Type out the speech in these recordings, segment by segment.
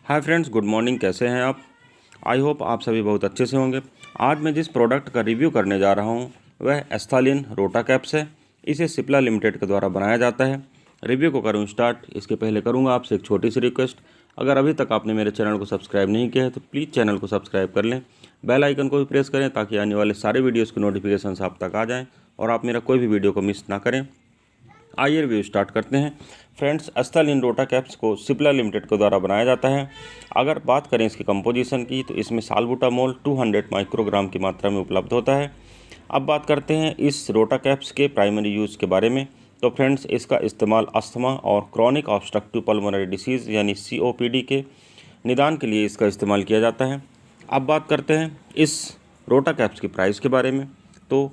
Hi friends, good morning. कैसे हैं आप? आई होप आप सभी बहुत अच्छे से होंगे। आज मैं जिस प्रोडक्ट का रिव्यू करने जा रहा हूं वह एस्थालिन रोटा कैप्स है। इसे सिप्ला लिमिटेड के द्वारा बनाया जाता है। रिव्यू को करूं स्टार्ट, इसके पहले करूंगा आपसे एक छोटी सी रिक्वेस्ट। अगर अभी तक आपने मेरे चैनल को सब्सक्राइब नहीं किया है तो प्लीज़ चैनल को सब्सक्राइब कर लें, बेल आइकन को भी प्रेस करें ताकि आने वाले सारे वीडियोज़ की नोटिफिकेशन आप तक आ जाएँ और आप मेरा कोई भी वीडियो को मिस ना करें। आइए रिव्यू स्टार्ट करते हैं। फ्रेंड्स, एस्थालिन रोटा कैप्स को सिप्ला लिमिटेड के द्वारा बनाया जाता है। अगर बात करें इसकी कंपोजिशन की तो इसमें साल्बुटामोल 200 माइक्रोग्राम की मात्रा में उपलब्ध होता है। अब बात करते हैं इस रोटा कैप्स के प्राइमरी यूज़ के बारे में। तो फ्रेंड्स, इसका इस्तेमाल अस्थमा और क्रॉनिक ऑब्स्ट्रक्टिव पल्मोनरी डिसीज़ यानी COPD के निदान के लिए इसका इस्तेमाल किया जाता है। अब बात करते हैं इस रोटा कैप्स की प्राइस के बारे में। तो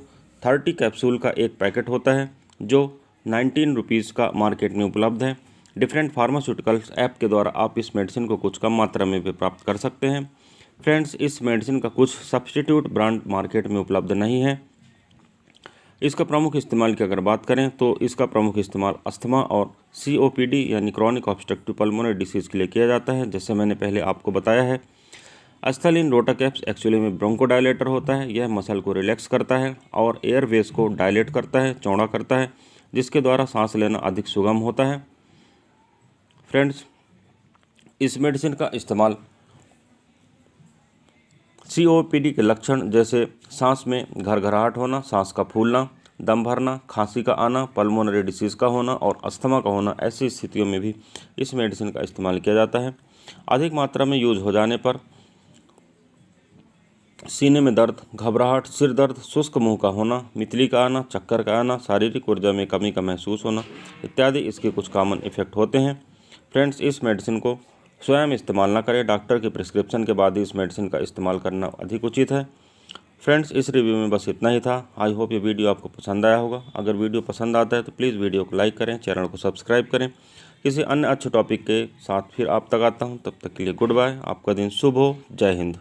30 कैप्सूल का एक पैकेट होता है जो 19 रुपीज़ का मार्केट में उपलब्ध है। डिफरेंट फार्मास्यूटिकल्स ऐप के द्वारा आप इस मेडिसिन को कुछ कम मात्रा में भी प्राप्त कर सकते हैं। फ्रेंड्स, इस मेडिसिन का कुछ सब्स्टिट्यूट ब्रांड मार्केट में उपलब्ध नहीं है। इसका प्रमुख इस्तेमाल की अगर बात करें तो इसका प्रमुख इस्तेमाल अस्थमा और COPD यानी क्रॉनिक ऑब्स्ट्रक्टिव पल्मोनरी डिसीज़ के लिए किया जाता है। जैसे मैंने पहले आपको बताया है, एस्थालिन रोटा कैप्स एक्चुअली में ब्रोंकोडायलेटर होता है। यह मसल को रिलैक्स करता है और एयरवेज को डायलेट करता है, चौड़ा करता है, जिसके द्वारा सांस लेना अधिक सुगम होता है। फ्रेंड्स, इस मेडिसिन का इस्तेमाल COPD के लक्षण जैसे सांस में घरघराहट होना, सांस का फूलना, दम भरना, खांसी का आना, पल्मोनरी डिसीज़ का होना और अस्थमा का होना, ऐसी स्थितियों में भी इस मेडिसिन का इस्तेमाल किया जाता है। अधिक मात्रा में यूज हो जाने पर सीने में दर्द, घबराहट, सिर दर्द, शुष्क मुंह का होना, मितली का आना, चक्कर का आना, शारीरिक ऊर्जा में कमी का महसूस होना इत्यादि इसके कुछ कॉमन इफेक्ट होते हैं। फ्रेंड्स, इस मेडिसिन को स्वयं इस्तेमाल ना करें, डॉक्टर के प्रिस्क्रिप्शन के बाद ही इस मेडिसिन का इस्तेमाल करना अधिक उचित है। फ्रेंड्स, इस रिव्यू में बस इतना ही था। आई होप ये वीडियो आपको पसंद आया होगा। अगर वीडियो पसंद आता है तो प्लीज़ वीडियो को लाइक करें, चैनल को सब्सक्राइब करें। किसी अन्य अच्छे टॉपिक के साथ फिर आप तक आता हूँ, तब तक के लिए गुड बाय। आपका दिन शुभ हो। जय हिंद।